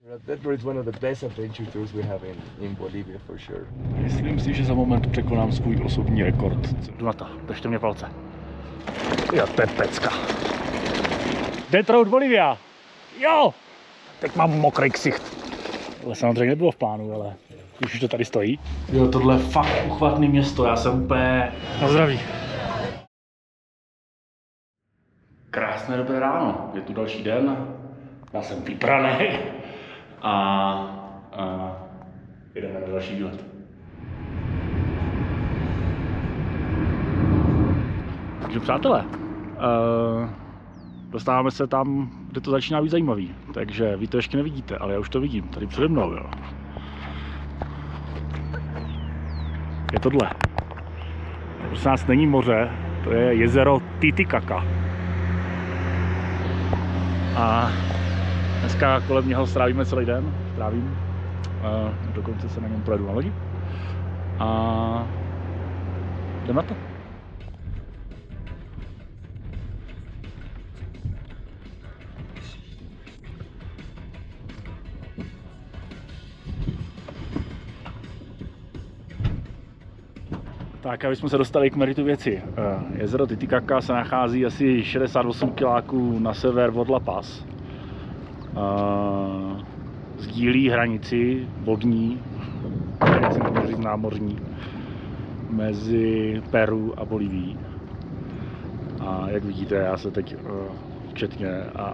That is one of the best adventure tours we have in Bolivia for sure. Myslím si, že za moment překonám svůj osobní rekord. Jdu na to, držte mě palce. Jo, to je pecka. Death Road Bolivia! Jo! Teď mám mokrý ksicht. Ale samozřejmě nebylo v plánu, ale už to tady stojí. Jo, tohle je fakt uchvatný město, já jsem úplně na zdraví. Krásné dobré ráno, je tu další den. Já jsem vypraný a jdeme na další výlet. Takže přátelé, dostáváme se tam, kde to začíná být zajímavý. Takže vy to ještě nevidíte, ale já už to vidím, tady přede mnou, jo. Je tohle. Prosím nás, není moře, to je jezero Titicaca. A dneska kolem něho strávíme celý den, dokonce se na něm projedu na lodi. A jdeme na to. Tak, aby jsme se dostali k meritu věci. Jezero Titicaca se nachází asi 68 kiláků na sever od La Paz. Sdílí hranici vodní, námořní, mezi Peru a Bolívií. A jak vidíte, já se teď včetně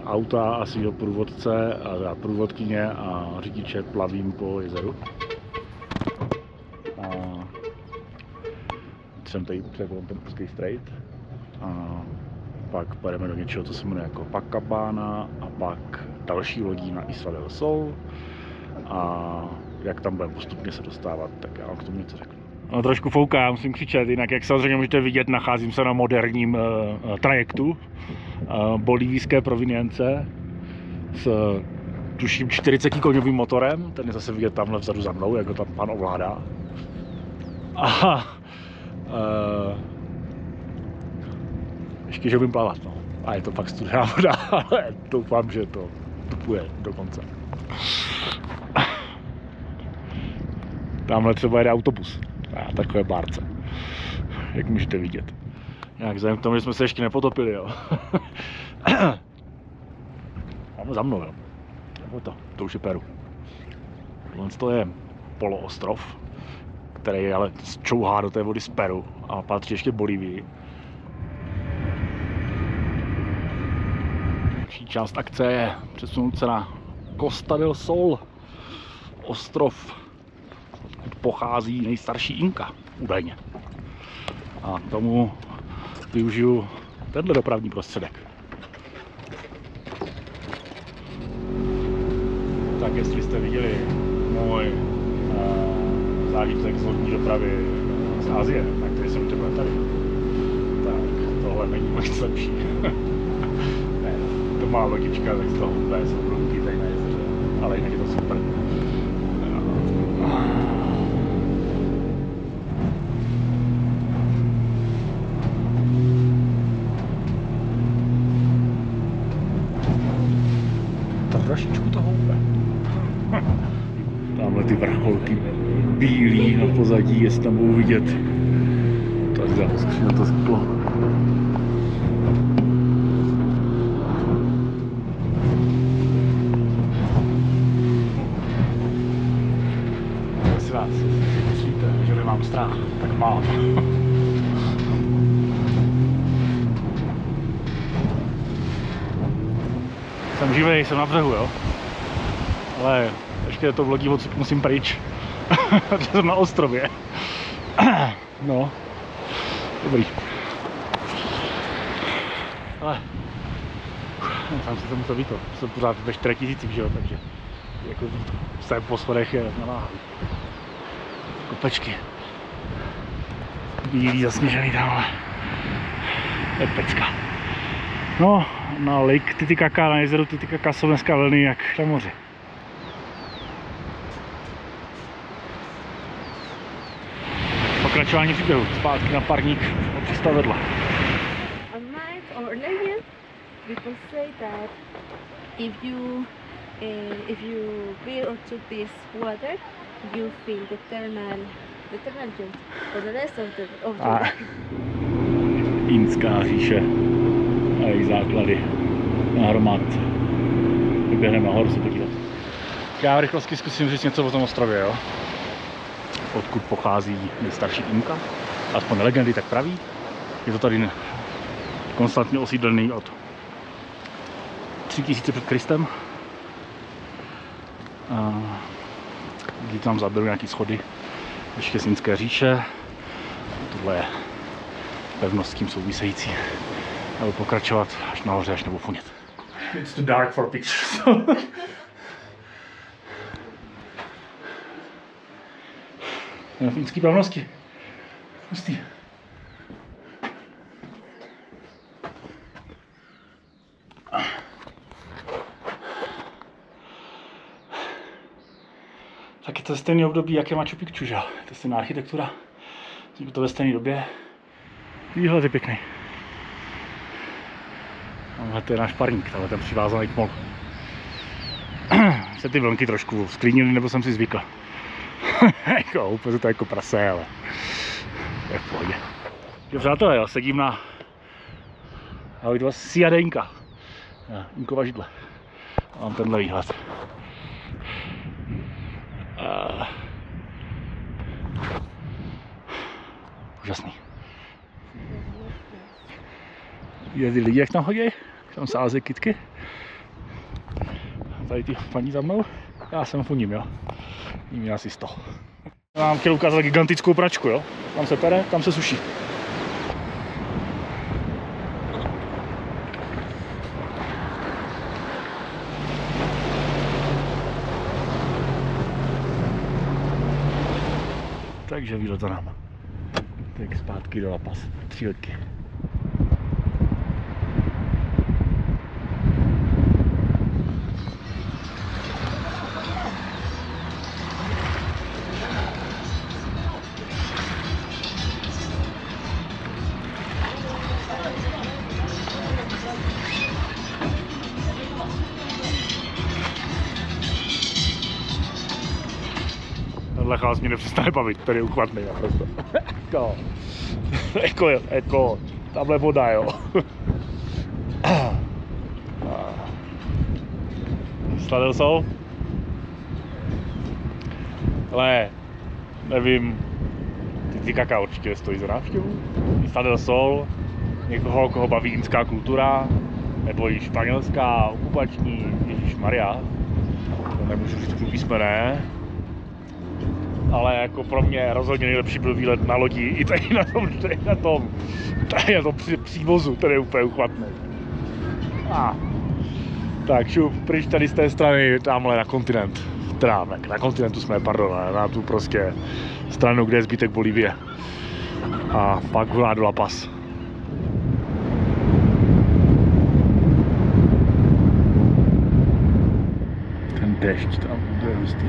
auta a svého průvodce a průvodkyně a řidiče plavím po jezeru. Jsem tady převolím ten úzký strait a pak pojedeme do něčeho, co se jmenuje jako Copacabana a pak další lodí na Isla del Sol a jak tam budeme postupně se dostávat, tak já vám k tomu něco řeknu. No, trošku fouká, musím křičet, jinak jak samozřejmě můžete vidět, nacházím se na moderním trajektu bolívijské provinience s tuším 40 koňovým motorem, ten je zase vidět tamhle vzadu za mnou, jak ho tam pan ovládá. Ještě, že umím plavat, no. A je to fakt studená voda, ale doufám, že to půjde do konce. Tamhle třeba jede autobus na takové bárce, jak můžete vidět. Jak vzhledem k tomu, že jsme se ještě nepotopili, jo. Máme za mnou, jo. Nebo to už je Peru. Tohle je poloostrov, který ale čouhá do té vody z Peru a patří ještě Bolívii. Další část akce je přesunout se na Costa del Sol, ostrov, odkud pochází nejstarší Inka, údajně. A k tomu využiju tenhle dopravní prostředek. Tak jestli jste viděli můj zážitek z lodní dopravy z Asie, na který jsem třeba tady, tak tohle není moc lepší. Ne, to má lodička, tak z toho úplně jsou průmky tady na jezeře, ale jinak je to super. Trošičku toho úplně. Tamhle ty vrcholky bílý na pozadí, jestli tam budou vidět. Tak zaskříně to sklo. Jestli vás myslíte, že nemám strach, tak mám. Jsem živej, jsem na břehu, jo. Ale ještě to v lodí odsud musím pryč. Protože jsem na ostrově. No, dobrý. Ale tam se to musel být to. Jsem pořád ve 4000, že jo, takže jako jsem po schodech je na váhu. Kopečky. Bílý zasněžený tamhle. To je pecka. No, na Lake Titicaca, na jezeru Titicaca jsou dneska vlny jak na moři. Pokračování příběhu, zpátky na parník od přístavu vedle. A myth or legend, people say that if you if you beer or to this water, you feel the eternal joy for the rest of the A Inská říše a její základy na hromad. Vyběhneme nahoru se podívat. Já v rychlosti zkusím říct něco o tom ostrově, jo? Odkud pochází nejstarší Inka, aspoň legendy tak praví. Je to tady konstantně osídlený od 3000 před Kristem. Když tam zaberu nějaký schody ještě z Inské říše. Tohle je pevnost s tím související. Já budu pokračovat až nahoře, až nebudu funět. It's too dark for pictures. Na finský pevnosti. Hustý. Tak je to stejný období, jak je Machu Picchu, že? To je stejná architektura. Je to ve stejné době. Výhled je pěkný. Tamhle to je náš parník, tamhle ten přivázaný k molu. Se ty vlnky trošku sklínily, nebo jsem si zvykl. Jako, úplně to jako prase, ale je v pohodě. Jo, přátelé, jo, sedím na ahoj, to Sia de Inka. Inkova židle. Mám tenhle výhled. Úžasný. Je ty lidi, jak tam chodí, tam sázejí kytky. Tady ty paní za mnou, já jsem funím, jo. Jím asi 100. Já vám chtěl ukázat gigantickou pračku, jo. Tam se pere, tam se suší. Takže výlet za náma. Tak zpátky do La Paz. 3 letky. Tenhle chlás mě nepřestane bavit, tady je uchvatný naprosto. Jako, tamhle voda, jo. Sladil sol? Ale nevím, ty kakao určitě stojí za návštěvu. Sladil sol, někoho, koho baví inská kultura, nebo i španělská, okupační, ježišmarja. To nemůžu říct písmené. Ale jako pro mě rozhodně nejlepší byl výlet na lodi i tady na tom přívozu, který je úplně uchvatný. Tak šup, pryč tady z té strany, tamhle na kontinent. Teda na kontinentu jsme, pardon, na tu prostě stranu, kde je zbytek Bolívie. A pak hulá do La Paz. Ten déšť tam, to je hustý.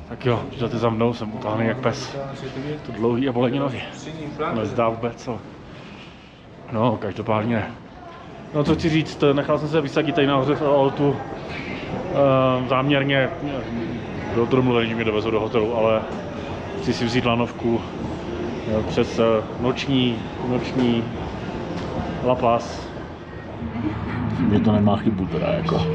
Tak jo, jdete za mnou, jsem utáhnej jak pes. To dlouhý a bolení nohy. Nezdá vůbec, co? No, každopádně. No co chci říct, nechal jsem se vysadit tady nahoře v autu. Záměrně bylo to domluvené, že mě dovezou do hotelu, ale chci si vzít lanovku přes noční La Paz. Mě to nemá chybu teda jako.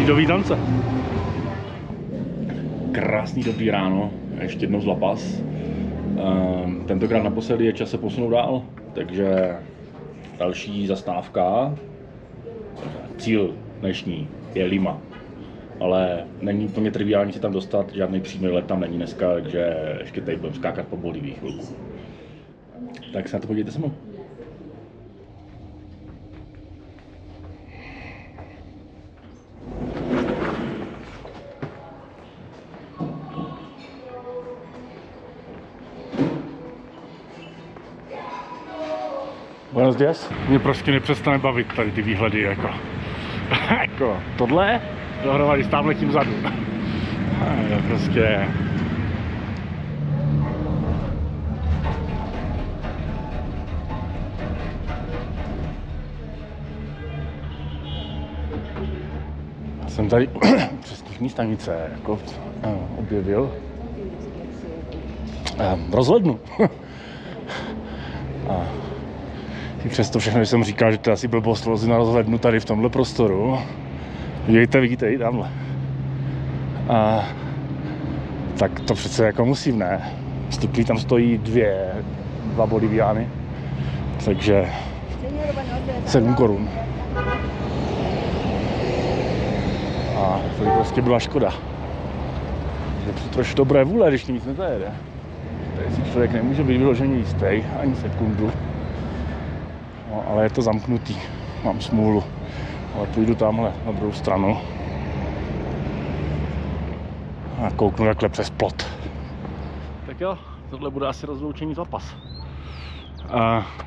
Do Vítance. Krásný dobrý ráno, ještě jednou z La Paz. Tentokrát naposledy je čas se posunout dál, takže další zastávka, cíl dnešní je Lima. Ale není úplně triviální se tam dostat, žádný přímý let tam není dneska, takže ještě tady budeme skákat po Bolívii chvilku. Tak se na to podívejte se mnou. Buenos días. Mě prostě nepřestane bavit tady ty výhledy, jako, jako tohle, dohromady s támhletím vzadu. Prostě... Jsem tady přes těch stanice jako objevil rozhlednu. A i přesto všechno, jsem říkal, že to je asi blbost vozit na rozhlednu tady v tomhle prostoru. Vidíte i tamhle. A tak to přece jako musím, ne? Vstupní tam stojí dva boliviány, takže 7 korun. A to by prostě byla škoda. Je při trošku dobré vůle, když nic nezajede. Tady si člověk nemůže být vyloženě jistý, ani sekundu. No, ale je to zamknutý, mám smůlu. Ale půjdu tamhle na druhou stranu. A kouknu takhle přes plot. Tak jo, tohle bude asi rozloučení zápas.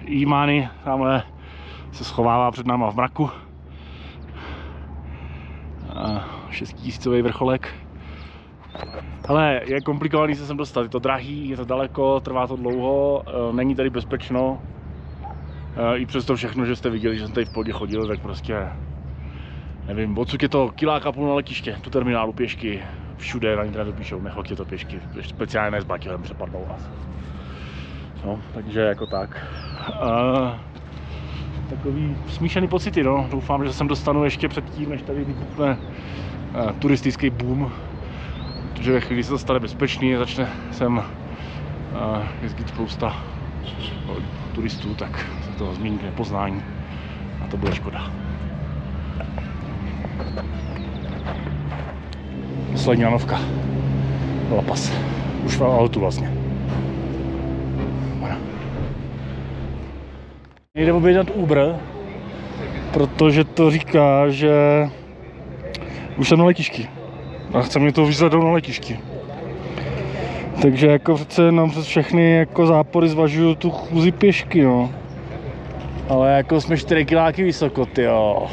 Imani tamhle se schovává před náma v mraku. 6000 vrcholek. Ale je komplikovaný se sem dostat, je to drahý, je to daleko, trvá to dlouho, není tady bezpečno. I přesto všechno, že jste viděli, že jsem tady v pohodě chodil, tak prostě nevím, odsud je to 1,5 kg na letiště, tu terminálu pěšky, všude na internetu píšou, nechoďte to pěšky, speciálně ne s baťohem, přepadnou vás. No, takže jako tak. Takový smíšený pocity, no. Doufám, že se dostanu ještě předtím, než tady vypukne turistický boom. Protože ve chvíli se to stane bezpečný, začne sem jezdit spousta turistů, tak se toho změní k nepoznání a to bude škoda. Poslední lanovka. La Paz. Už v autu vlastně. Jde objednat Uber, protože to říká, že už jsem na letišti a chce mě to vyzvat na letišti. Takže jako přece jenom přes všechny jako zápory zvažuju tu chůzi pěšky, no. Ale jako jsme 4 kiláky vysoko, tyjo.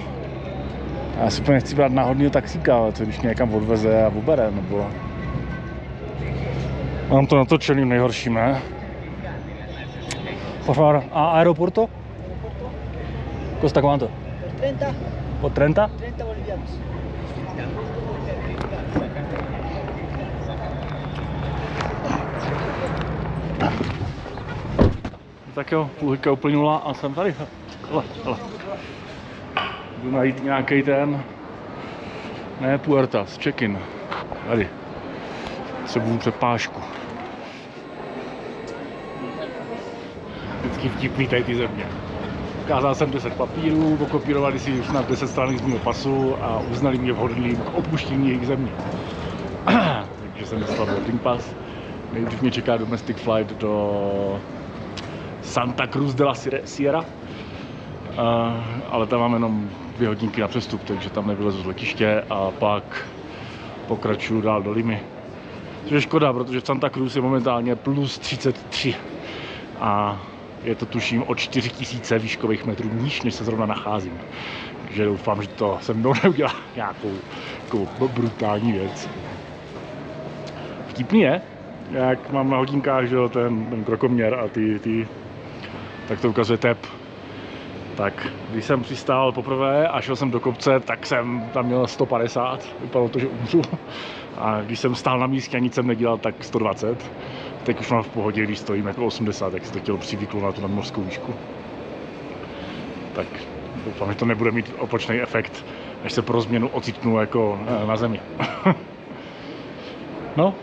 Já si úplně nechci brát náhodného taxíka, ale to když mě někam odveze a ubere, nebo... Mám to natočený nejhorším, ne? Por favor, a aeropuerto? Costa cuánto? 30. ¿O 30? 30 bolivianos. Tak jo, půlka uplynula a jsem tady. Hele. Jdu najít nějaký ten... Ne Puertas, check-in. Tady. Potřebuju přepážku. Vždycky vtipný tady ty země. Ukázal jsem 10 papírů, pokopírovali si už na 10 stran z mého pasu a uznali mě vhodným k opuštění jejich země. Takže jsem dostal boarding pass. Nejdřív mě čeká domestic flight do Santa Cruz de la Sierra, ale tam mám jenom 2 hodinky na přestup, takže tam nevylezu z letiště a pak pokračuju dál do Limy. Což je škoda, protože v Santa Cruz je momentálně plus 33 a je to tuším o 4000 výškových metrů níž, než se zrovna nacházím. Takže doufám, že to se mnou neudělá nějakou brutální věc. Vtipný je, jak mám na hodinkách, že ten krokoměr a tak to ukazuje tep. Tak když jsem přistál poprvé a šel jsem do kopce, tak jsem tam měl 150, vypadalo to, že umřu. A když jsem stál na místě a nic jsem nedělal, tak 120. Teď už mám v pohodě, když stojím jako 80, tak si to tělo přivyklo na tu nadmořskou výšku. Tak doufám, že to nebude mít opačný efekt, až se pro změnu ocitnu jako na zemi. No,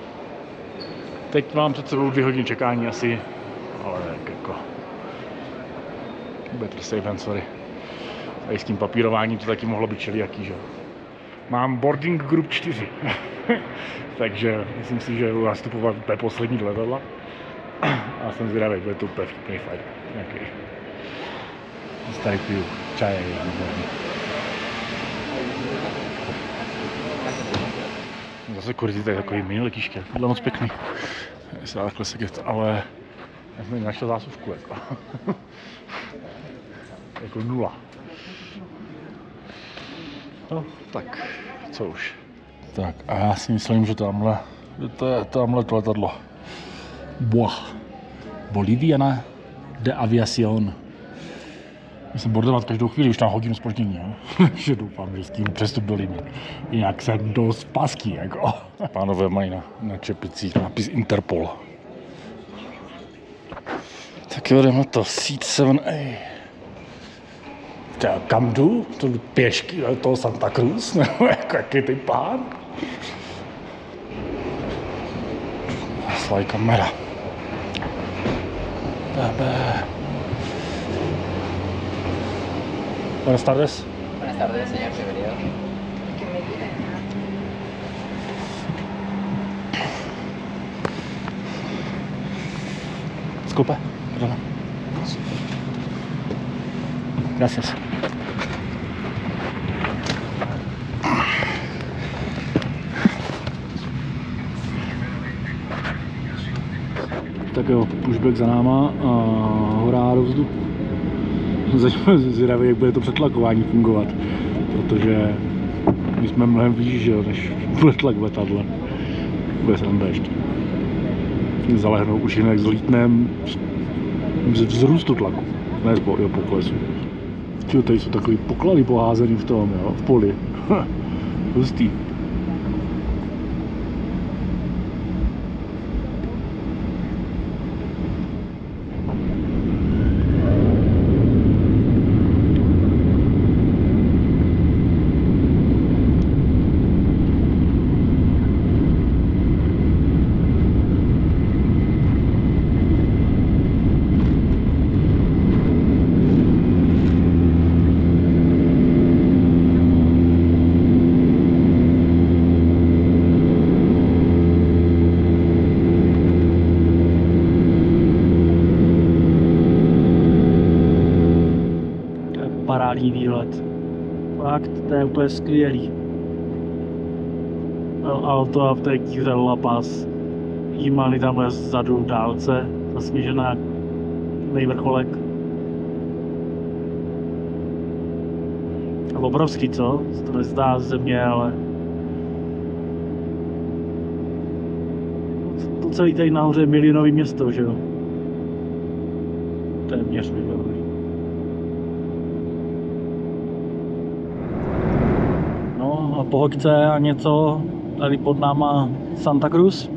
teď mám před sebou 2 hodiny čekání asi, ale jako... Better safe than sorry. Tady s tím papírováním to taky mohlo být všelijaký, že? Mám boarding group 4. Takže myslím si, že budu nastupovat úplně poslední do letadla. A jsem zvědavý, bude to úplně vtipný fajn. Nějaký. Tady piju čaj. Zase Kurzy, tady takový mini letiště. Tohle moc pěkný. Se takhle sedět, ale Já jsem našel zásuvku jako. Jako 0. No, tak, co už. Tak a já si myslím, že tamhle to letadlo. Boliviana de Aviación. Musím bordelovat každou chvíli, už tam hodinu zpoždění, že doufám, že s tím přestup do Limy. Jinak jsem dost paský, jako. Pánové mají na čepicích nápis Interpol. Tak jo, jdeme to, Seat 7A. Kam jdu? To pěšky, to Santa Cruz, nebo jako jaký ty plán? Slide kamera. Buenas tardes. Buenas tardes, señor, bienvenido. Disculpa, perdona. Gracias. Tak jo, pushback za náma a hurá do vzduchu. Zajímavé zvědavý, jak bude to přetlakování fungovat, protože my jsme mnohem výš, že jo, než bude tlak v letadle. Bude se tam déšť. Zalehnou už jinak zlítnem z vzrůstu tlaku, ne z poklesu. Tady jsou takový poklady poházený v tom, jo, v poli. Hustý. Parádní výhled. Fakt, to je úplně skvělý. Alto a v té díře La Paz. Jímali tamhle vzadu v dálce, zasněžená nejvrcholek. A obrovský, co? To nezdá z země, ale... To celý tady nahoře je milionový město, že jo? Téměř milionový. No a po hoďce a něco tady pod náma Santa Cruz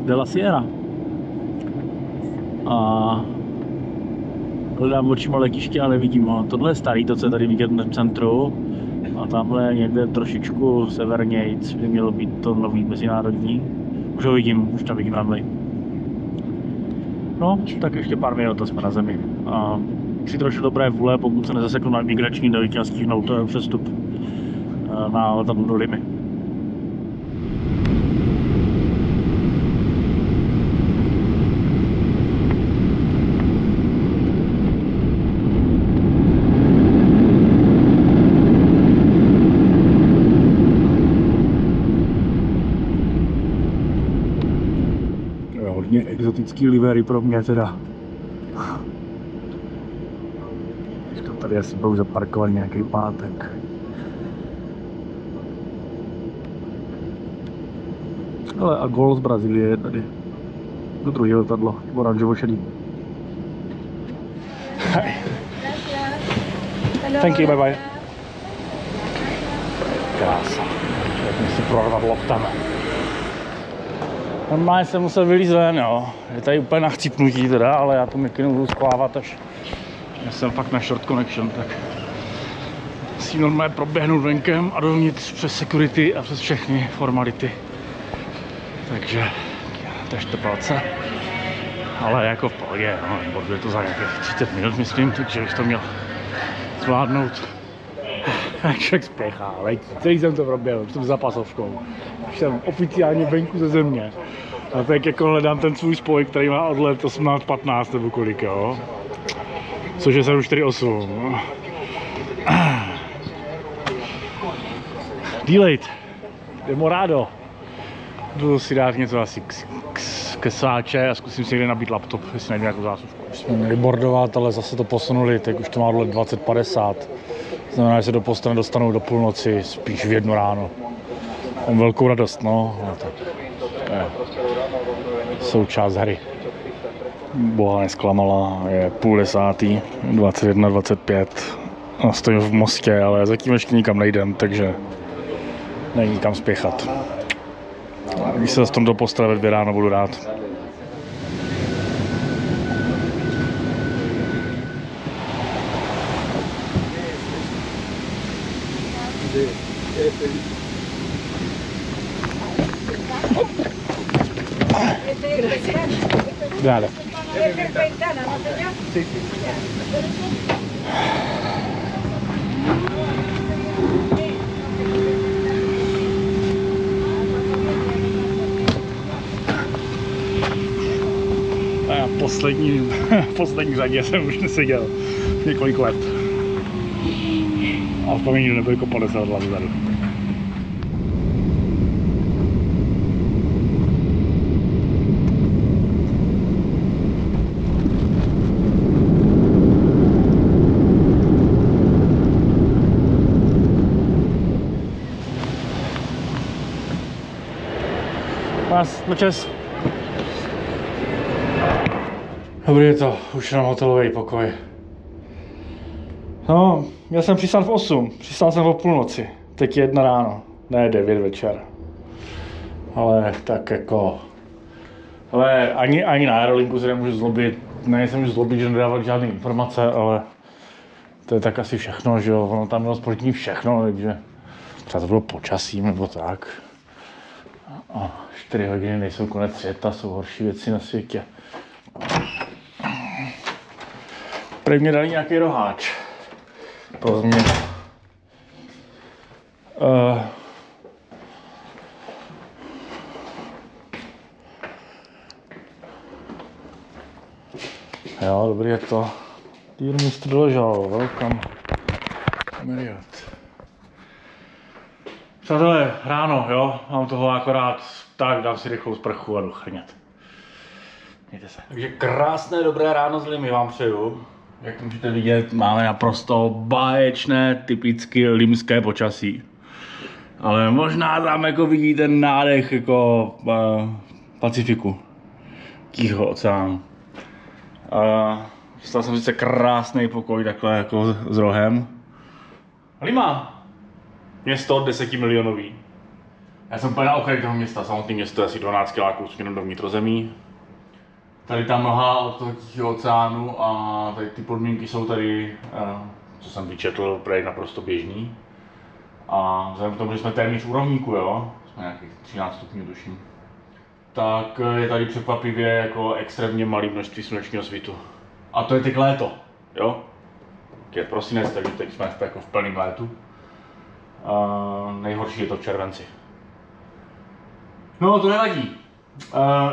de la Sierra. A hledám očima letiště, ale vidím ho. Tohle je starý, to co je tady vidět v centru. A tamhle někde trošičku severnějc by mělo být to nový mezinárodní. Už ho vidím, už tam vidím runway. No, tak ještě pár minut a jsme na zemi. A při trošku dobré vůle, pokud se nezaseknu na migrační, dojít a stihnout přestup na letadlo do Limy. Hodně exotický livery pro mě teda. Tady asi budou zaparkovat nějaký pátek. Ale a gol z Brazílie je tady. Do druhé letadlo, oranžovo-šedý. Hi. Thank you, bye bye. Krása. Jak mi si prorvat loktama. Normálně jsem musel vylízt ven, jo. Je tady úplně nachcípnutí teda, ale já to mikinu budu sklávat, až já jsem fakt na short connection, tak musím normálně proběhnout venkem a dovnitř přes security a přes všechny formality. Takže držte palce. Ale jako v pohodě, no, bude to za nějakých 30 minut, myslím, takže bych to měl zvládnout. Jak člověk spěchá, veď, celý jsem to proběhl, už jsem za pasovkou. Už jsem oficiálně venku ze země. A teď jako hledám ten svůj spoj, který má odlet 18:15 nebo kolik, jo. Což je 7:48. Delayed. Demorado. Jdu si dát něco asi k kesáče a zkusím si někde nabít laptop, jestli najdu nějakou zásuvku. Už jsme měli bordovat, ale zase to posunuli, teď už to má dole 20:50. Znamená, že se do postele dostanou do půlnoci, spíš v 1 ráno. Mám velkou radost, no. To je součást hry. Boha nesklamala, je 9:30, 21:25 a stojím v Mostě, ale zatím ještě nikam nejdem, takže není kam spěchat. Když se dostanu do postele ve 2 ráno, budu rád. Dale. A poslední řadě jsem už neseděl několik let. A v paměti nebyl jako 50 let vzadu. Počas. Dobrý je to, už jenom hotelový pokoj. No, já jsem přistál v 8, přistál jsem o půlnoci, teď je 1 ráno, ne 9 večer. Ale tak jako, ale ani na Aerolinku se nemůžu zlobit, nejsem už zlobit, že nedával žádné informace, ale to je tak asi všechno, že jo, ono tam bylo sportní všechno, takže třeba to bylo počasím nebo tak. A 4 hodiny nejsou konec světa, jsou horší věci na světě. Prý mě dali nějaký roháč. Pro mě. Jo, dobrý je to. Dear Mr. Doležal, welcome. Marriott. Přátelé, ráno, jo, mám toho akorát, tak dám si rychlou sprchu a jdu chrnět. Mějte se. Takže krásné, dobré ráno z Limy vám přeju. Jak můžete vidět, máme naprosto báječné, typicky limské počasí. Ale možná tam jako vidíte ten nádech jako Pacifiku, Tichého oceánu. Dostal jsem sice krásný pokoj takhle jako s rohem. Lima! Město 10 milionový. Já jsem úplně na okraji toho města, samotné město je asi 12 kiláků směrem do vnitrozemí. Tady ta mlha od toho Tichého oceánu a tady ty podmínky jsou tady, co jsem vyčetl, prej naprosto běžný. A vzhledem k tomu, že jsme téměř u rovníku, jo, jsme nějakých 13 stupňů tuším, tak je tady překvapivě jako extrémně malé množství slunečního svitu. A to je teď léto, jo? Je prosinec, takže teď jsme jako v plném létu. Nejhorší je to v červenci. No, to nevadí.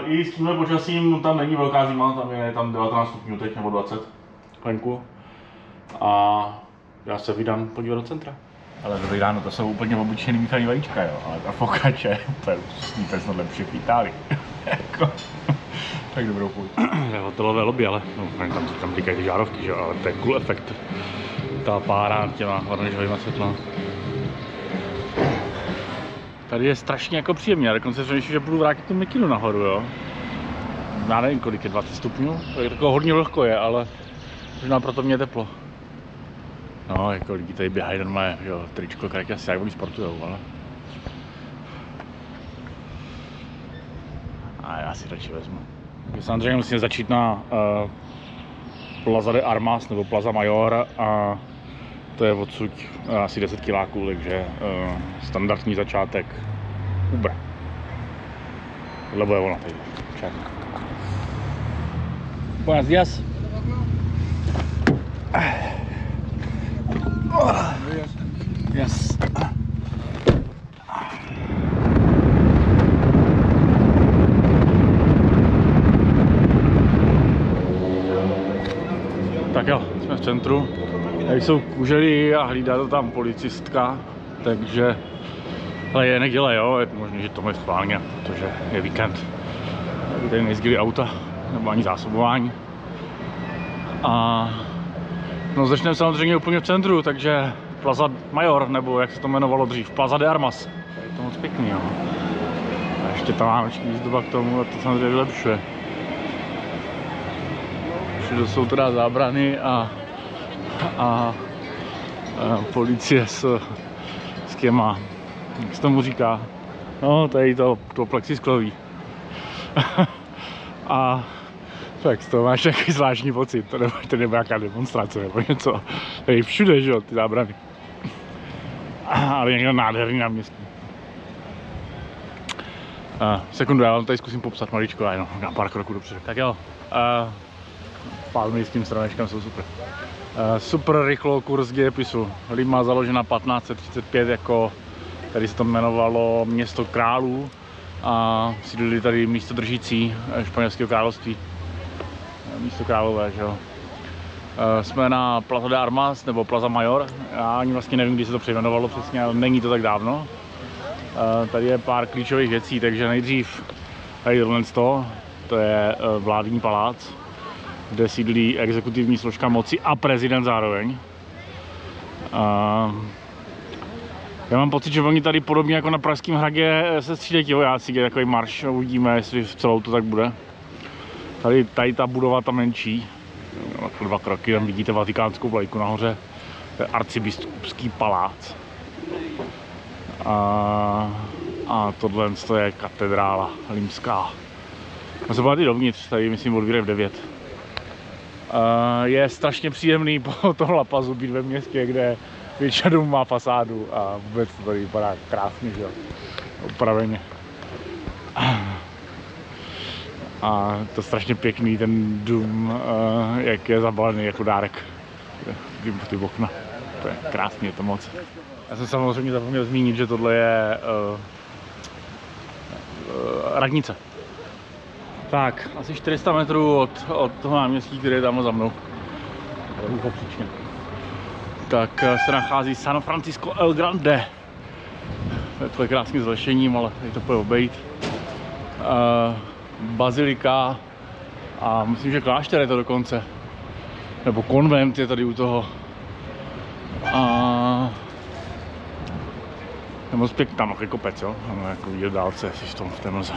I s tímhle počasím tam není velká zima, tam je 19 stupňů teď nebo 20 venku. A já se vydám podívat do centra. Ale dobrý ráno, to jsou úplně obyčejný míchaný vajíčka, jo, ale ta focaccia je úplně snad lepší v Itálii. Tak dobrou chuť. Je hotelové lobby, ale no, tam říkají ty žárovky, že? Ale to je cool efekt. Ta pára těma oranžovýma světla. Tady je strašně jako příjemně, já dokonce přemýšlím, že budu vrátit tu mikinu nahoru, jo. Já nevím, kolik je, 20 stupňů, tak takového hodně vlhko je, ale možná proto mě je teplo. No, jako lidi tady běhají normálně, jo, tričko, krajky asi jak oni sportujou, ale... A já si radši vezmu. Samozřejmě musím začít na Plaza de Armas nebo Plaza Mayor a to je odsud asi 10 kiláků, takže standardní začátek Uber. Lebo je ono tady. Čak. Buenos días. Yes. Tak jo, jsme v centru. Tady jsou kužely a hlídá to tam policistka, takže ale je neděle, jo, je možné, že to je schválně, protože je víkend. tady nejezdili auta, nebo ani zásobování. A no začneme samozřejmě úplně v centru, takže Plaza Mayor, nebo jak se to jmenovalo dřív, Plaza de Armas. Je to moc pěkný, jo. A ještě ta vánoční výzdoba k tomu, a to samozřejmě vylepšuje. Všude jsou teda zábrany a policie s těma, jak se tomu říká, no tady to plexisklový. A tak to máš takový zvláštní pocit, to nebo nějaká demonstrace nebo něco. Tady všude, že jo, ty zábrany. Ale někdo nádherný náměstí. Sekundu, já vám tady zkusím popsat maličko, jenom na pár kroků dopředu. Tak jo, palmy s tím stranečkem jsou super. Super rychlo kurz dějepisu. Lima založena 1535 jako, tady se to jmenovalo Město králů a sídlili tady místo držící španělského království. Místo králové, že jo. Jsme na Plaza de Armas nebo Plaza Mayor. Já ani vlastně nevím, kdy se to přejmenovalo přesně, ale není to tak dávno. Tady je pár klíčových věcí, takže nejdřív tady to je vládní palác, kde sídlí exekutivní složka moci a prezident zároveň. Já mám pocit, že oni tady podobně jako na Pražském hradě se střídají ti vojáci, kde je takový marš, uvidíme, jestli v celou to tak bude. Tady ta budova, ta menší, 2 kroky, tam vidíte vatikánskou vlajku nahoře, to je arcibiskupský palác. A tohle je katedrála limská. A se podívat i dovnitř, tady myslím otvírají v 9. Je strašně příjemný po tom La Pazu být ve městě, kde většina domů má fasádu a vůbec to tady vypadá krásně, že jo, upraveně. A to strašně pěkný ten dům, jak je zabalený jako dárek. Ty okna, to je krásný, je to moc. Já jsem samozřejmě zapomněl zmínit, že tohle je radnice. Tak, asi 400 metrů od toho náměstí, který je tam za mnou. Tak se nachází San Francisco El Grande. To je krásný zlešením, ale tady to půjde obejít. Bazilika a myslím, že klášter je to dokonce. Nebo konvent je tady u toho. Je moc pěkný, tam je kopec, jo? Ano, jako vidět dálce, jsi v té mlze.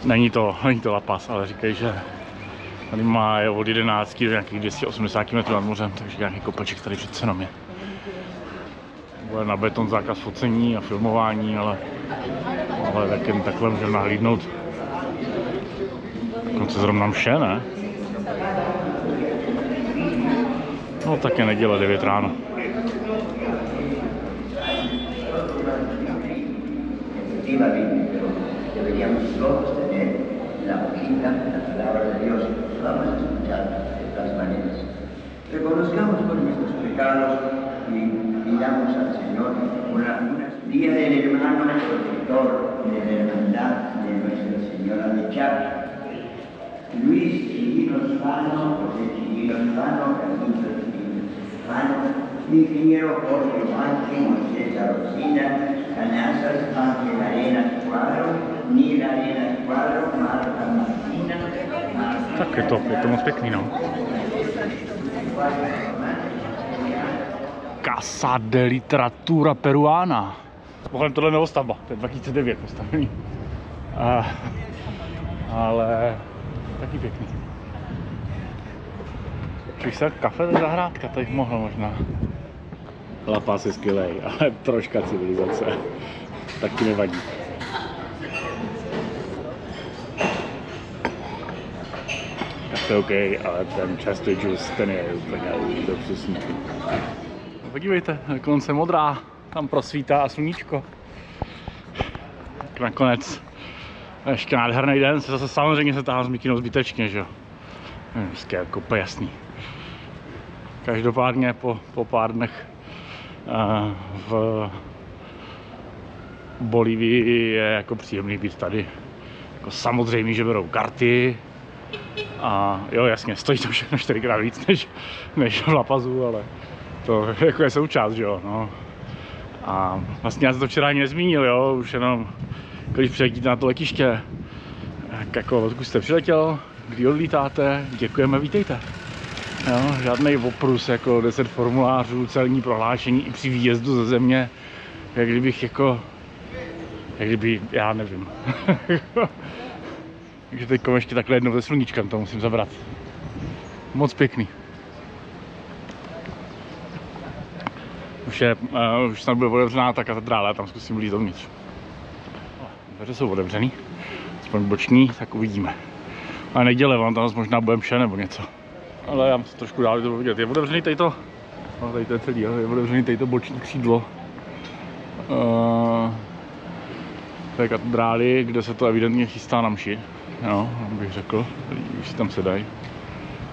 Není to La Paz, ale říkají, že tady má je od 11 do nějakých 280 metrů nad mořem, takže nějaký kopeček tady přece jenom je. Bude na beton zákaz focení a filmování, ale takhle můžeme nahlídnout. Dokonce zrovna mše, ne? No tak je neděle 9 ráno. Deberíamos todos tener la hojita, la palabra de Dios, vamos a escuchar de todas maneras. Reconozcamos por nuestros pecados y pidamos al Señor una día del hermano protector de la hermandad de Nuestra Señora de Chaves. Luis Chiguino Lozano, José Chiguino Lozano, Camilo Chiguino Lozano, ingeniero Jorge Manque, Moisés Arrocina, Canasas, Ángel Arenas Cuadro, Nil Arenas Cuadro, Marta Martina. Tak je to moc pěkný, no. Casa de Literatura Peruana. Mimochodem tohle je novostavba, to je 2009 postavený. Ale taky pěkný. Když se kafe, tak zahrádka tady mohla možná. La Paz je skvělej, ale troška civilizace taky nevadí. Kafe OK, ale ten častý džus, ten je úplně přesný. No, podívejte, konce modrá, tam prosvítá a sluníčko. Tak nakonec ještě nádherný den, se zase samozřejmě se táhá s mikinou zbytečně, že jo. Vždycky jako úplně jasný. Každopádně po pár dnech v Bolívii je jako příjemný být tady. Jako samozřejmě, že berou karty a jo, jasně, stojí to všechno 4krát víc než v La Pazu, ale to jako je součást, že jo, no. A vlastně já jsem to včera ani nezmínil, jo, už jenom když přiletíte na to letiště, jako odkud jste přiletěl, kdy odlítáte, děkujeme, vítejte. Jo, žádnej oprus, jako 10 formulářů, celní prohlášení i při výjezdu ze země, jak kdyby, já nevím. Takže teď ještě takhle jednou ze sluníčkem to musím zabrat. Moc pěkný. Už snad bude otevřená ta katedrála, tam zkusím vlít dovnitř. Dveře jsou otevřený, aspoň boční, tak uvidíme. Ale neděle, vám tam možná bude mše nebo něco. Ale já musím trošku dál to vidět. Je otevřený tady to, no, tady to je celý, je otevřený tady to boční křídlo té katedrály, kde se to evidentně chystá na mši. Jo, bych řekl, už si tam sedají.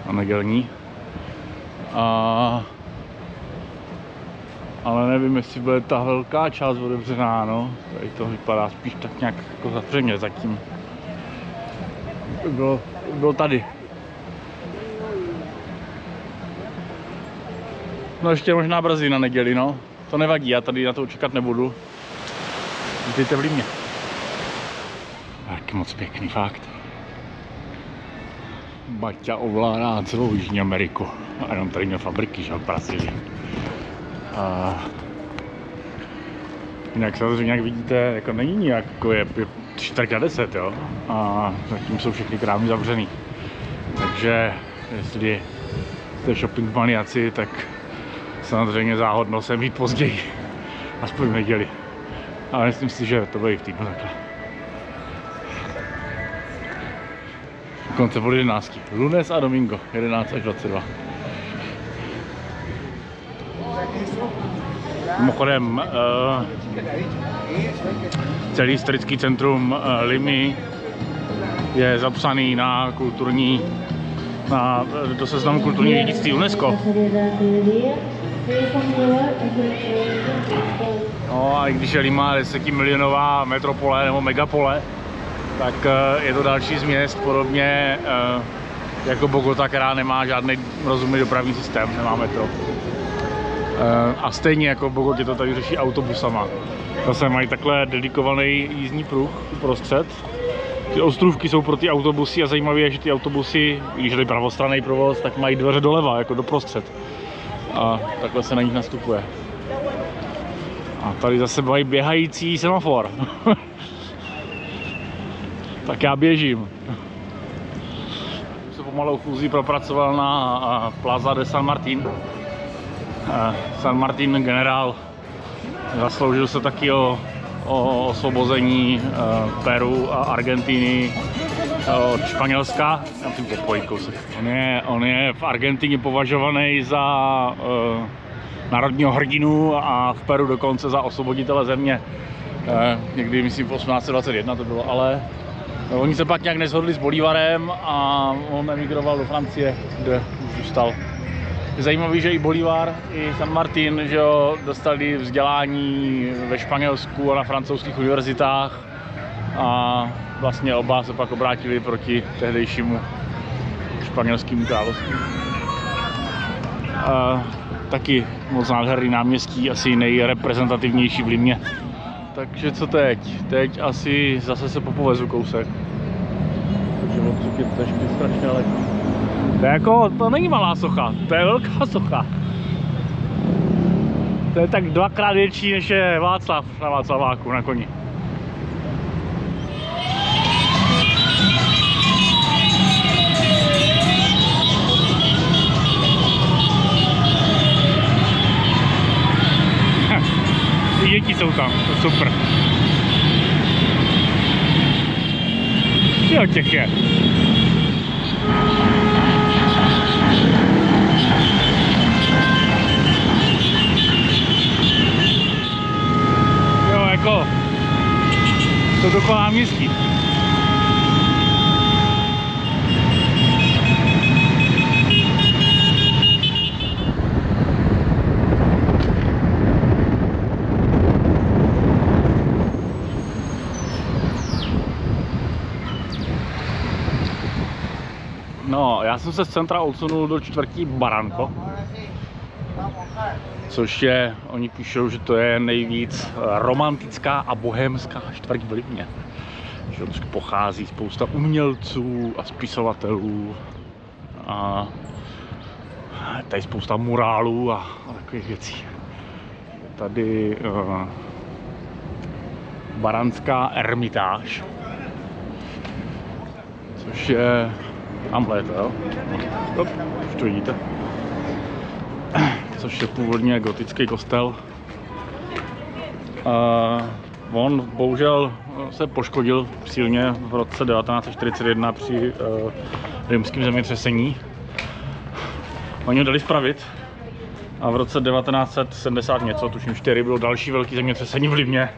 A nedělní. Ale nevím, jestli bude ta velká část otevřená, no. Tady to vypadá spíš tak nějak jako zavřeně zatím. Byl tady. No ještě možná brzy na neděli, no. To nevadí, já tady na to čekat nebudu. Vítejte v Límě. Tak moc pěkný fakt. Baťa ovládá celou Jižní Ameriku. A jenom tady měl fabriky, že v Brazílii. Jinak samozřejmě, jak vidíte, jako není nějak, jako je 4x10, jo. A zatím jsou všechny krámy zavřený. Takže jestli jste shopping maniaci, tak samozřejmě záhodno sem jít později. Aspoň v neděli. Ale myslím si, že to bude i v týdnu takhle. Konce od 11. Lunes a Domingo, 11 až 22. Mimochodem, celý historický centrum Limy je zapsaný do seznamu kulturního dědictví UNESCO. No a i když je Lima 10milionová metropole nebo megapole, tak je to další z měst, podobně jako Bogota, která nemá žádný rozumný dopravní systém, nemá metro. A stejně jako v Bogotě to tady řeší autobusama. Zase mají takhle dedikovaný jízdní pruh uprostřed. Ty ostrůvky jsou pro ty autobusy a zajímavé je, že ty autobusy, když je pravostranný provoz, tak mají dveře doleva, jako doprostřed. A takhle se na nich nastupuje. A tady zase mají běhající semafor. Tak já běžím. Už se pomalu chůzí propracoval na Plaza de San Martín. San Martín generál zasloužil se taky o osvobození Peru a Argentiny od Španělska. Já musím popojit kousek. On je v Argentině považovaný za národního hrdinu a v Peru dokonce za osvoboditele země. Někdy myslím v 1821 to bylo, ale oni se pak nějak neshodli s Bolívarem a on emigroval do Francie, kde už zůstal. Je zajímavý, že i Bolívar, i San Martín, že jo, dostali vzdělání ve Španělsku a na francouzských univerzitách a vlastně oba se pak obrátili proti tehdejšímu španělskému království. Taky moc nádherný náměstí, asi nejreprezentativnější v Limě. Takže co teď? Teď asi zase se popovezu kousek. Takže odsud je to ještě strašně daleko. To je jako, to není malá socha, to je velká socha. To je tak 2x větší, než je Václav na Václaváku na koni. Ty děti jsou tam, to je super. Jo, těch je. Jo, jako, to dokola náměstí. No, já jsem se z centra odsunul do čtvrtí Barranco. což je, oni píšou, že to je nejvíc romantická a bohémská čtvrť v Livně. Že od pochází spousta umělců a spisovatelů a tady spousta murálů a takových věcí. Tady Baranská ermitáž, což je tamhle to, jo? Už to vidíte. Což je původně gotický kostel. On bohužel se poškodil silně v roce 1941 při rimském zemětřesení. Oni ho dali spravit a v roce 1970 něco, tuším 4, bylo další velký zemětřesení v Livně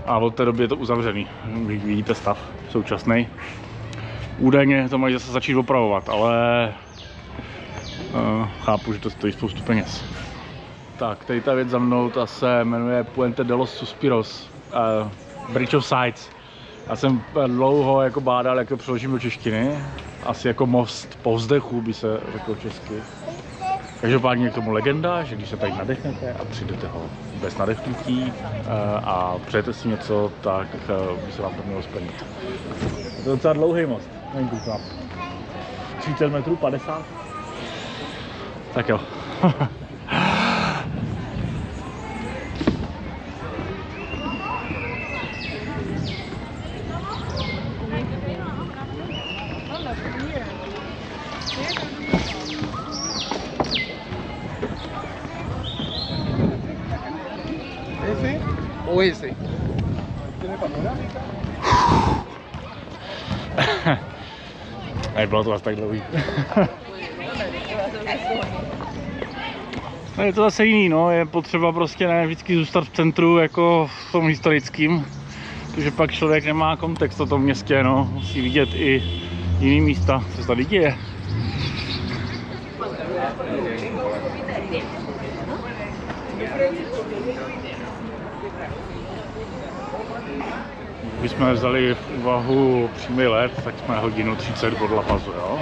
a od té doby je to uzavřený. Vidíte stav současný. Údajně to mají zase začít opravovat, ale chápu, že to stojí spoustu peněz. Tak, tady ta věc za mnou, ta se jmenuje Puente de los Suspiros, Bridge of Sighs. Já jsem dlouho jako bádal, jak to přeložím do češtiny. Asi jako most povzdechu by se řeklo česky. Každopádně k tomu legenda, že když se tady nadechnete a přijdete ho bez nadechnutí a přejete si něco, tak by se vám to mělo splnit. Je to docela dlouhý most, nevím kolik mám. 30 metrů, 50? Tak jo. O ese. Nebylo to asi tak dlouhý. Je to zase jiný, no, je potřeba prostě ne vždycky zůstat v centru jako v tom historickým, protože pak člověk nemá kontext o tom městě, no, musí vidět i jiný místa, co se tady děje. Když jsme vzali v úvahu přímý let, tak jsme hodinu 30 od La Pazu, jo?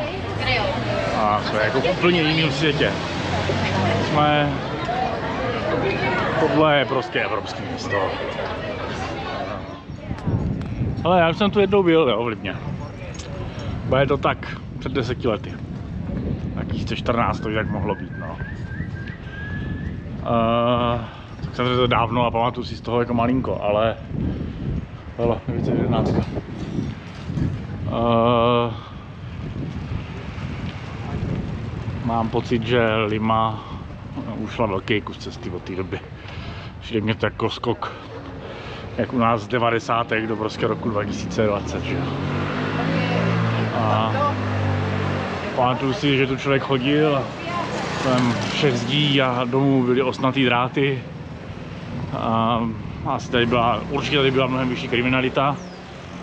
A jsme jako v úplně jiném světě. Tohle je prostě evropský město. Ale já už jsem tu jednou byl, jo, v Livně. Bude to tak před 10 lety. Takých 14 to jak mohlo být, no. Tak jsem to dávno a pamatuju si z toho jako malinko, ale... Hele, 911. Mám pocit, že Lima ušla velký kus cesty od té doby. Přijde mě to jako skok, jak u nás z 90. do prostě roku 2020, že? A pamatuju si, že tu člověk chodil, kolem všech zdí a domů byly osnatý dráty. A asi tady byla, určitě tady byla mnohem vyšší kriminalita.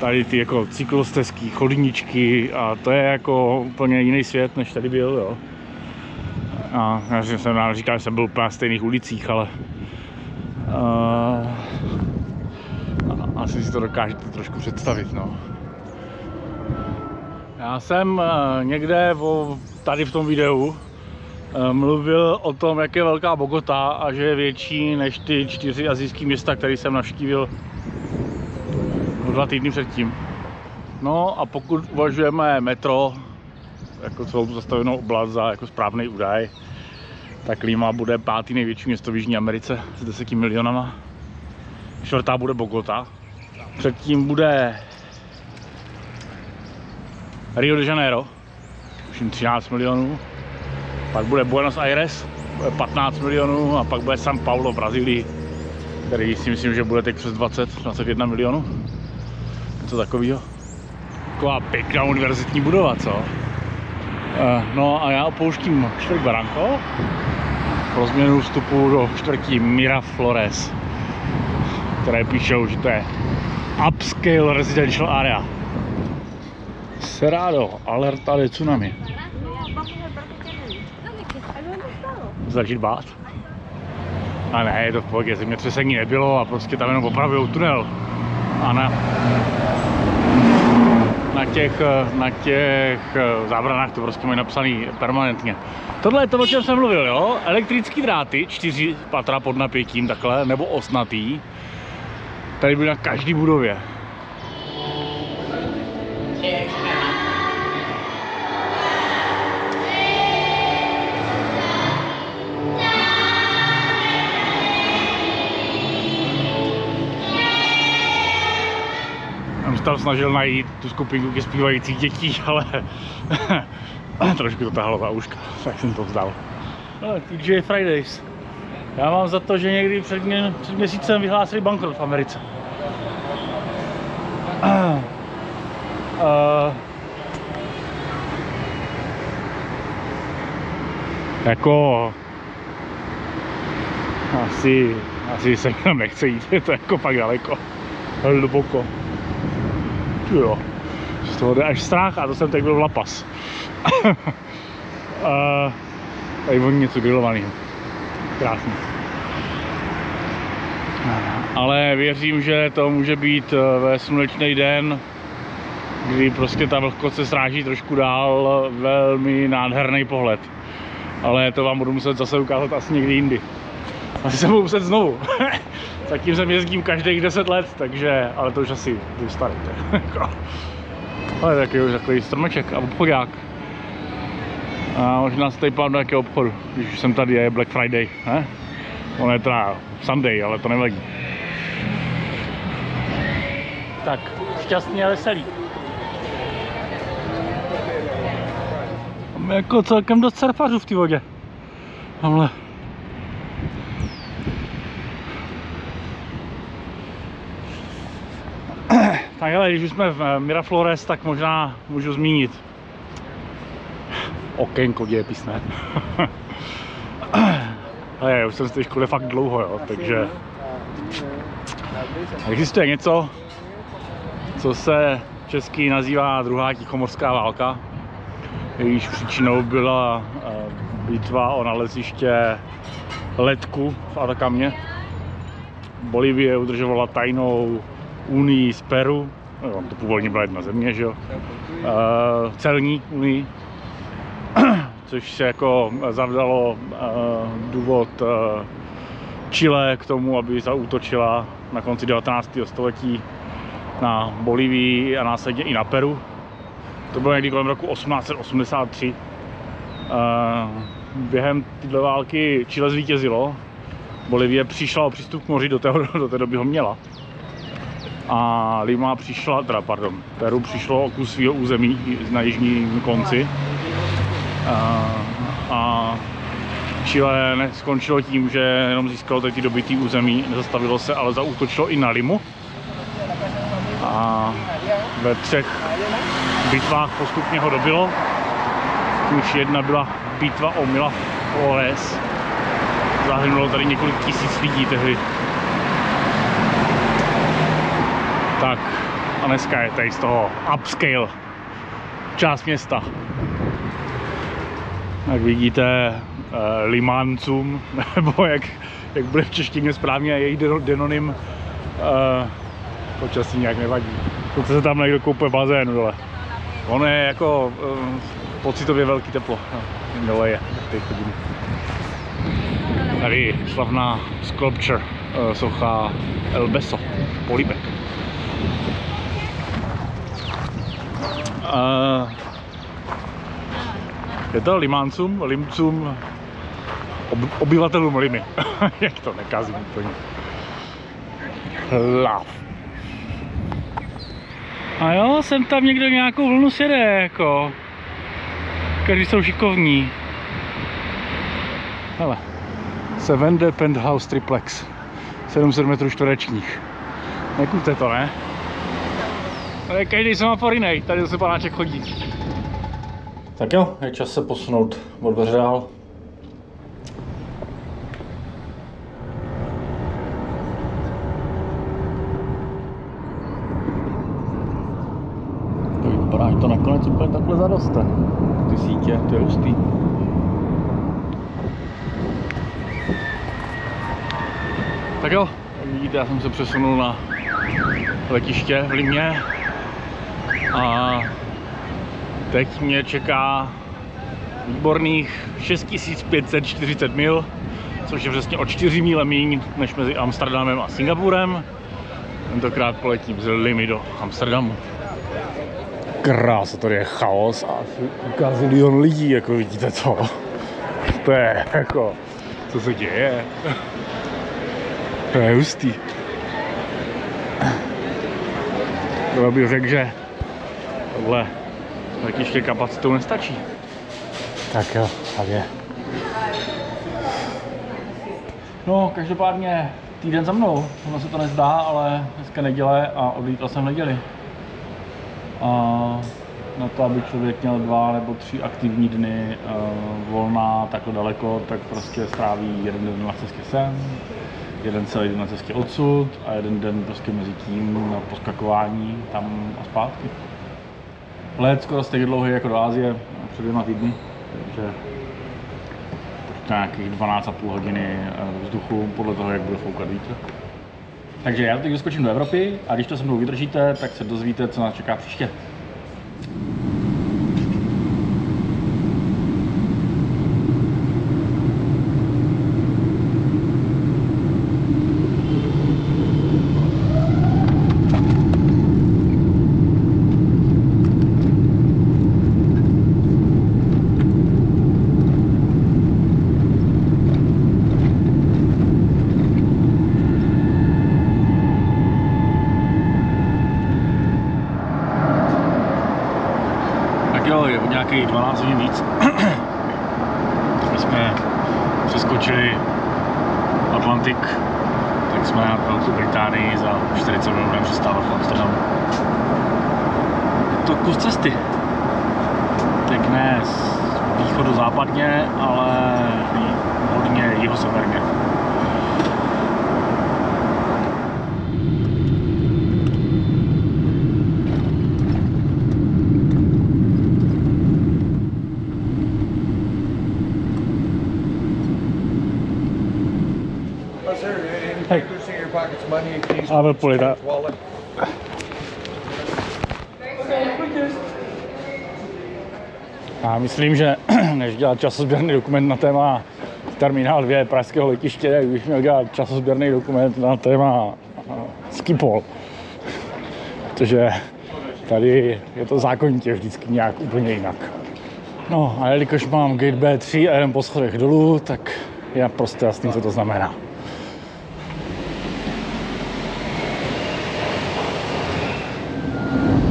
Tady ty jako cyklostezky, chodníčky a to je jako úplně jiný svět, než tady byl, jo. A já jsem nám říkal, že jsem byl úplně na stejných ulicích, ale asi si to dokážete trošku představit, no. Já jsem někde tady v tom videu mluvil o tom, jak je velká Bogota a že je větší než ty 4 asijské města, které jsem navštívil 2 týdny předtím. No a pokud uvažujeme metro, jako celou tu zastavenou oblast za jako správný údaj, tak Lima bude 5. největší město v Jižní Americe s 10 milionama. 4. bude Bogota. Předtím bude Rio de Janeiro, už 13 milionů. Pak bude Buenos Aires, bude 15 milionů a pak bude São Paulo v Brazílii, který si myslím, že bude teď přes 21 milionů. Něco takového. Taková pěkná univerzitní budova, co? No a já opouštím čtvrť Barranco pro změnu vstupu do čtvrtí Miraflores, které píšou, že to je upscale residential area. Cerrado, alerta de tsunami. Začít bát? A ne, je to v pohodě, zemětřesení nebylo a prostě tam jenom opravujou tunel. A ne. na těch zábranách to prostě mají napsaný permanentně. Tohle je to, o čem jsem mluvil, jo? Elektrický dráty, 4 patra pod napětím takhle, nebo osnatý. Tady byly na každý budově. Jsem se tam snažil najít tu skupinku těch zpívajících dětí, ale trošku to tahlo za uška, tak jsem to vzdal. No, TGI Fridays. Já mám za to, že někdy před měsícem vyhlásili bankrot v Americe. Jako asi se tam nechce jít, je to jako pak daleko, hluboko. Jo, z toho jde až strach a to jsem teď byl v La Paz. Tady voní něco grillovaného. Krásný. Ale věřím, že to může být ve slunečný den, kdy prostě ta vlhkost se sráží trošku dál, velmi nádherný pohled. Ale to vám budu muset zase ukázat asi někdy jindy. Asi se budu muset znovu. Zatím sem jezdím každých 10 let, takže, ale to už asi budu starý. Ale taky už takový stromeček a obchodák. A možná se tady pám do nějakého obchodu, když jsem tady, je Black Friday, ne? On je teda Sunday, ale to nevadí. Tak, šťastný a veselý. Máme jako celkem dost surfařů v té vodě. Tamhle. Tak ale když už jsme v Miraflores, tak možná můžu zmínit okénko dějepisné. Ale už jsem z té škole fakt dlouho, jo, takže existuje něco, co se česky nazývá druhá tichomořská válka. Jejíž příčinou byla bitva o naleziště Letku v Atakamě. Bolívie udržovala tajnou unii s Peru, no, to původně byla jedna země, že jo, celní unii, což se jako zavdalo důvod Chile k tomu, aby zaútočila na konci 19. století na Bolívii a následně i na Peru. To bylo někdy kolem roku 1883. Během této války Chile zvítězilo. Bolívie přišla o přístup k moři, do té doby ho měla. A Lima přišla, Peru přišlo o kus svého území na jižním konci. A Chile skončilo tím, že jenom získalo ty dobytý území, nezastavilo se, ale zaútočilo i na Limu. A ve 3 bitvách postupně ho dobilo. Už jedna byla bitva o Miraflores. Zahynulo tady několik tisíc lidí tehdy. Tak a dneska je tady z toho upscale část města. Jak vidíte, Limancum, nebo jak bude v češtině správně její denonym, počasí nějak nevadí. Dokonce se tam někdo koupe bazénu dole. Ono je jako pocitově velký teplo. Dole je, teď chodím. Tady slavná sculpture, socha El Beso, políbek. Je to Limcum, obyvatelům Limy. Jak to nekazím úplně. Love. A jo, sem tam někdo nějakou vlnu sjede, jako. Každý jsou šikovní. Hele. 7D Penthouse Triplex. 700 metrů čtverečních. Nekupte to, ne? Ale každý semafor jiný, tady zase panáček chodí. Tak jo, je čas se posunout od dveře dál. To vypadá, že to nakonec úplně takhle zaroste. Ty sítě, to je hustý. Tak jo, jak vidíte, já jsem se přesunul na letiště v Limě. A teď mě čeká výborných 6540 mil, což je přesně o 4 míle míň než mezi Amsterdamem a Singapurem. Tentokrát poletím z Limy do Amsterdamu. Krása, tady je chaos a gazilion lidí, jako vidíte to. To je jako, co se děje. To je hustý. Já bych řekl, že tohle letiště kapacitou nestačí. Tak jo, tak je. No, každopádně týden za mnou. Ono se to nezdá, ale dneska neděle a odlítal jsem v neděli. A na to, aby člověk měl 2 nebo 3 aktivní dny volná takhle daleko, tak prostě stráví jeden den na cestě sem, jeden celý den na cestě odsud a jeden den prostě mezi tím na poskakování tam a zpátky. Let skoro stejně dlouhý jako do Asie, před 2 týdny, takže nějakých 12,5 hodiny vzduchu podle toho, jak bude foukat vítr. Takže já teď vyskočím do Evropy a když to se mnou vydržíte, tak se dozvíte, co nás čeká příště. Je o nějakých 12 hodin víc. My jsme přeskočili Atlantik, tak jsme na Velkou Británii za 40 minut budeme přistávat v Amsterdamu. Je to kus cesty. Tak ne z východu západně, ale hodně jihoseverně. Hey. I will pull it out. Já myslím, že než dělat časozběrný dokument na téma Terminál 2 pražského letiště, tak bych měl dělat časozběrný dokument na téma Schiphol. Protože tady je to zákonitě vždycky nějak úplně jinak. No a jelikož mám gate B3 a jeden po schodech dolů, tak je prostě jasný, co to znamená.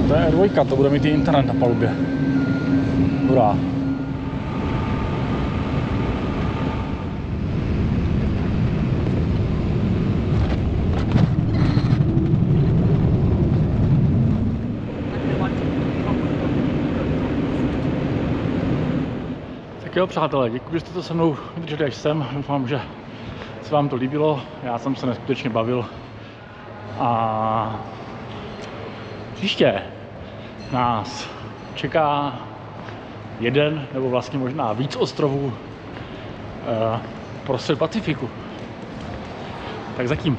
To je dvojka, to bude mít i internet na palubě. Hurá. Tak jo, přátelé, děkuji, že jste to se mnou vydrželi až sem. Doufám, že se vám to líbilo. Já jsem se neskutečně bavil. A příště nás čeká jeden nebo vlastně možná víc ostrovů prostřed Pacifiku. Tak zatím.